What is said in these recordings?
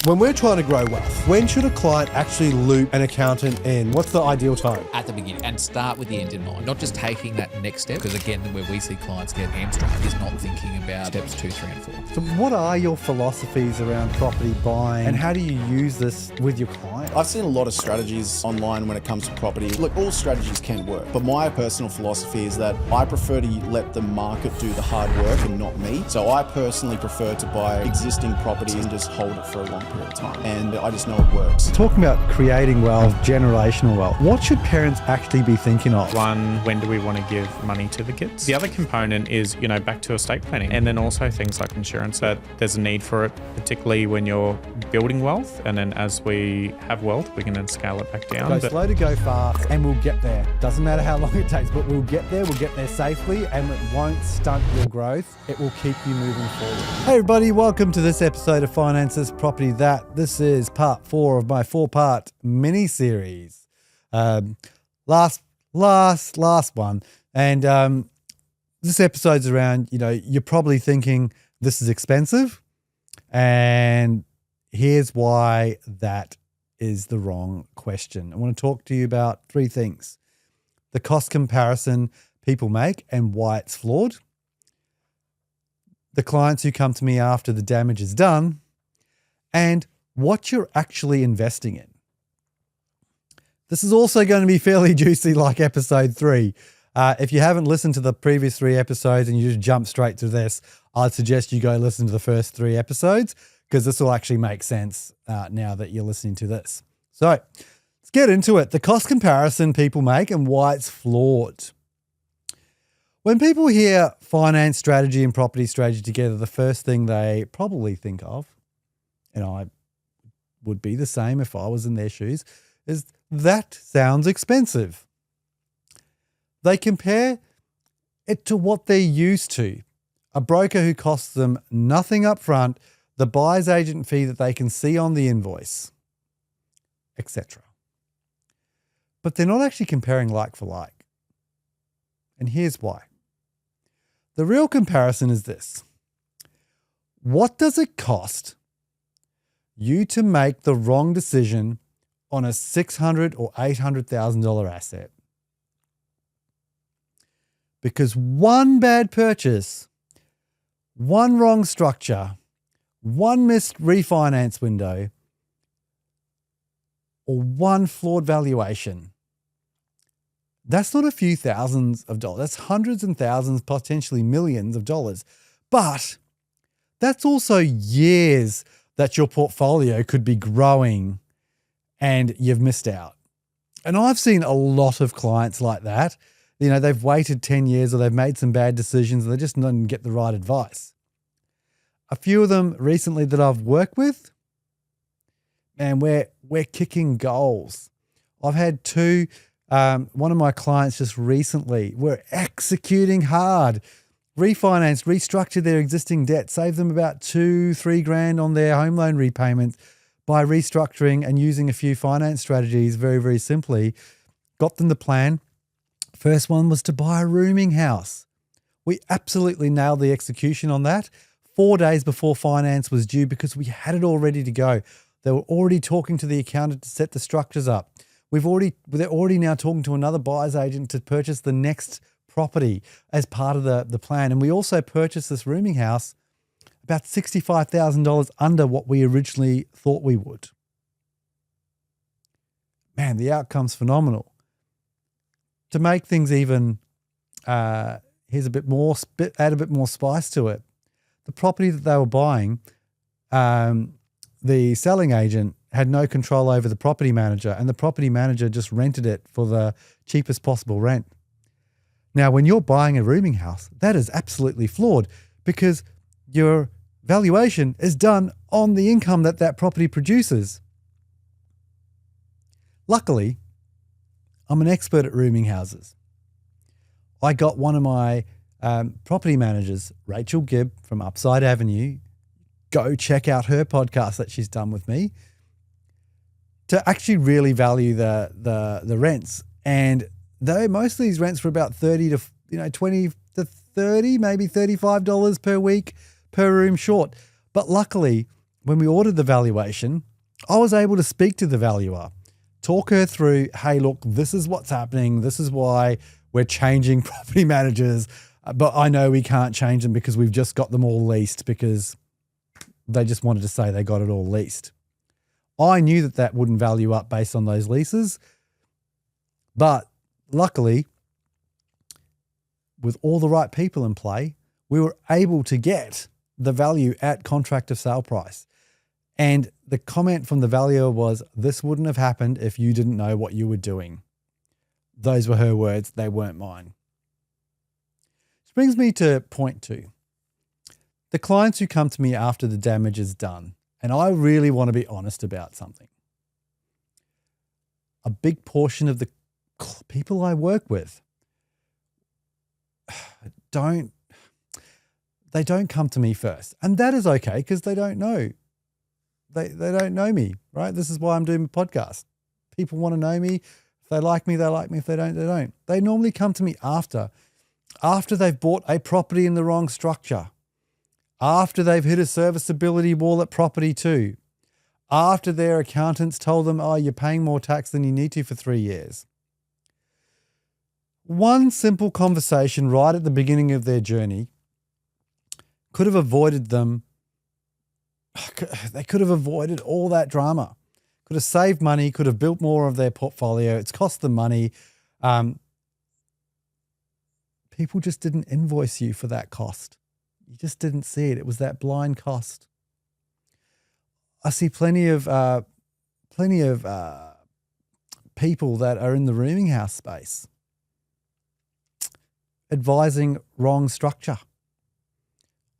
When we're trying to grow wealth, when should a client actually loop an accountant in? What's the ideal time? At the beginning, and start with the end in mind, not just taking that next step, because again, where we see clients get hamstrung is not thinking about steps 2, 3, and 4. So what are your philosophies around property buying and how do you use this with your client? I've seen a lot of strategies online when it comes to property. Look, all strategies can work, but my personal philosophy is that I prefer to let the market do the hard work and not me. So I personally prefer to buy existing properties and just hold it for a long period of time. And I just know it works. Talking about creating wealth, generational wealth, what should parents actually be thinking of? One, when do we want to give money to the kids? The other component is, back to estate planning. And then also things like insurance, that there's a need for it, particularly when you're building wealth. And then as we have wealth, we can then scale it back down. Go slow to go fast, and we'll get there. Doesn't matter how long it takes, but we'll get there safely, and it won't stunt your growth. It will keep you moving forward. Hey everybody, welcome to this episode of Finances Property That. This is part 4 of my 4-part mini-series. Last one. And this episode's around, you're probably thinking this is expensive, and here's why that is the wrong question. I want to talk to you about 3 things: the cost comparison people make and why it's flawed, the clients who come to me after the damage is done, and what you're actually investing in. This is also going to be fairly juicy like episode 3. If you haven't listened to the previous 3 episodes and you just jump straight to this, I'd suggest you go listen to the first 3 episodes, because this will actually make sense now that you're listening to this. So let's get into it. The cost comparison people make and why it's flawed. When people hear finance strategy and property strategy together, the first thing they probably think of, and I would be the same if I was in their shoes, is that sounds expensive. They compare it to what they're used to. A broker who costs them nothing up front, the buyer's agent fee that they can see on the invoice, etc. But they're not actually comparing like for like. And here's why. The real comparison is this: what does it cost you to make the wrong decision on a $600,000 or $800,000 asset? Because one bad purchase, one wrong structure, one missed refinance window, or one flawed valuation, that's not a few thousands of dollars. That's hundreds and thousands, potentially millions of dollars. But that's also years that your portfolio could be growing and you've missed out. And I've seen a lot of clients like that. They've waited 10 years or they've made some bad decisions and they just didn't get the right advice. A few of them recently that I've worked with, man, we're kicking goals. I've had 2. One of my clients just recently were executing hard, refinanced, restructured their existing debt, saved them about $2-3 on their home loan repayments by restructuring and using a few finance strategies very, very simply. Got them the plan. First one was to buy a rooming house. We absolutely nailed the execution on that 4 days before finance was due, because we had it all ready to go. They were already talking to the accountant to set the structures up. They're already now talking to another buyer's agent to purchase the next property as part of the plan. And we also purchased this rooming house about $65,000 under what we originally thought we would. Man, the outcome's phenomenal. To make things even, here's a bit more, add a bit more spice to it. The property that they were buying, the selling agent had no control over the property manager, and the property manager just rented it for the cheapest possible rent. Now, when you're buying a rooming house, that is absolutely flawed, because your valuation is done on the income that property produces. Luckily, I'm an expert at rooming houses. I got one of my property managers, Rachel Gibb from Upside Avenue, go check out her podcast that she's done with me, to actually really value the rents. And though most of these rents were about 30 to 20 to 30, maybe $35 per week per room short. But luckily, when we ordered the valuation, I was able to speak to the valuer, talk her through, hey, look, this is what's happening. This is why we're changing property managers, but I know we can't change them because we've just got them all leased because they just wanted to say they got it all leased. I knew that that wouldn't value up based on those leases, but luckily, with all the right people in play, we were able to get the value at contract of sale price. And the comment from the valuer was, this wouldn't have happened if you didn't know what you were doing. Those were her words. They weren't mine. Which brings me to point 2. The clients who come to me after the damage is done, and I really want to be honest about something. A big portion of the people I work with don't come to me first. And that is okay because they don't know. They don't know me, right? This is why I'm doing a podcast. People want to know me. If they like me, they like me. If they don't, they don't. They normally come to me after they've bought a property in the wrong structure, after they've hit a serviceability wall at property 2, after their accountants told them, oh, you're paying more tax than you need to for 3 years. One simple conversation right at the beginning of their journey could have avoided them. They could have avoided all that drama, could have saved money, could have built more of their portfolio. It's cost them money. People just didn't invoice you for that cost. You just didn't see it. It was that blind cost. I see plenty of people that are in the rooming house space advising wrong structure.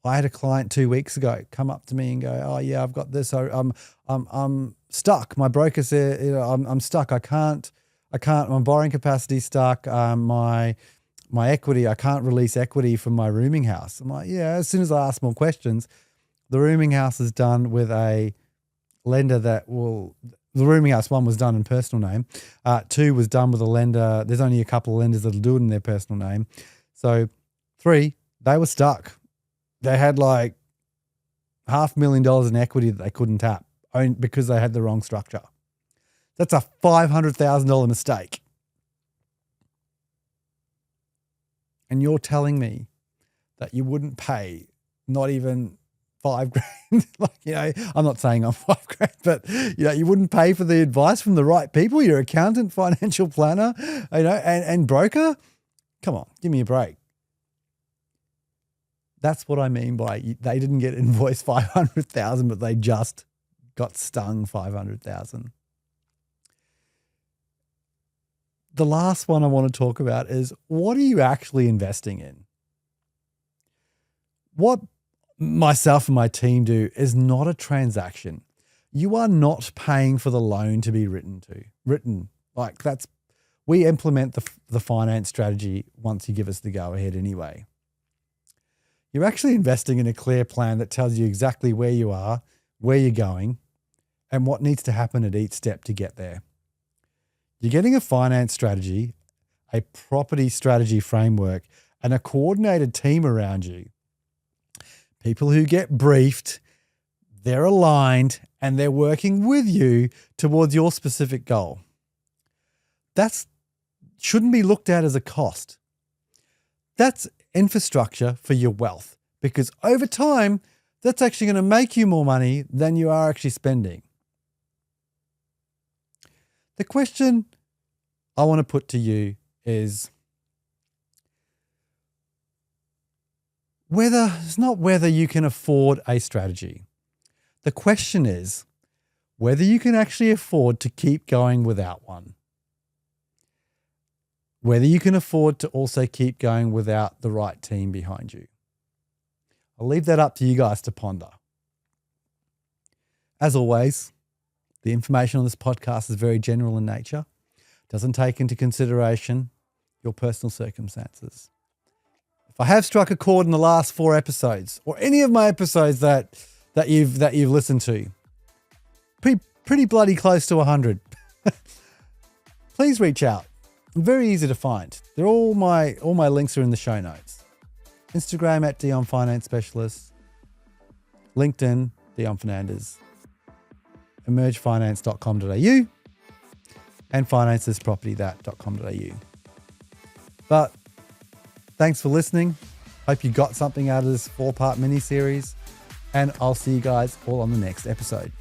I had a client 2 weeks ago come up to me and go, oh yeah, I've got this. I'm stuck. My broker said, I'm stuck. I can't, my borrowing capacity stuck. My equity, I can't release equity from my rooming house. I'm like, yeah, as soon as I ask more questions, the rooming house is done with a lender the rooming house, 1 was done in personal name. 2 was done with a lender. There's only a couple of lenders that'll do it in their personal name. So 3, they were stuck. They had like $500,000 in equity that they couldn't tap because they had the wrong structure. That's a $500,000 mistake. And you're telling me that you wouldn't pay not even $5,000. I'm not saying I'm $5,000, but you wouldn't pay for the advice from the right people, your accountant, financial planner, and broker. Come on, give me a break. That's what I mean by they didn't get invoiced $500,000, but they just got stung $500,000. The last one I want to talk about is, what are you actually investing in? What myself and my team do is not a transaction. You are not paying for the loan to be written. We implement the finance strategy once you give us the go ahead anyway. You're actually investing in a clear plan that tells you exactly where you are, where you're going, and what needs to happen at each step to get there. You're getting a finance strategy, a property strategy framework, and a coordinated team around you. People who get briefed, they're aligned, and they're working with you towards your specific goal. That shouldn't be looked at as a cost. That's infrastructure for your wealth, because over time, that's actually going to make you more money than you are actually spending. The question I want to put to you is it's not whether you can afford a strategy. The question is whether you can actually afford to keep going without one. Whether you can afford to also keep going without the right team behind you. I'll leave that up to you guys to ponder. As always, the information on this podcast is very general in nature. Doesn't take into consideration your personal circumstances. If I have struck a chord in the last 4 episodes, or any of my episodes that you've listened to, pretty bloody close to 100, please reach out. Very easy to find. They're all my links are in the show notes. Instagram at Dion Finance Specialist, LinkedIn Dion Fernandez, emergefinance.com.au, and financespropertythat.com.au. But thanks for listening. Hope you got something out of this 4-part mini series, and I'll see you guys all on the next episode.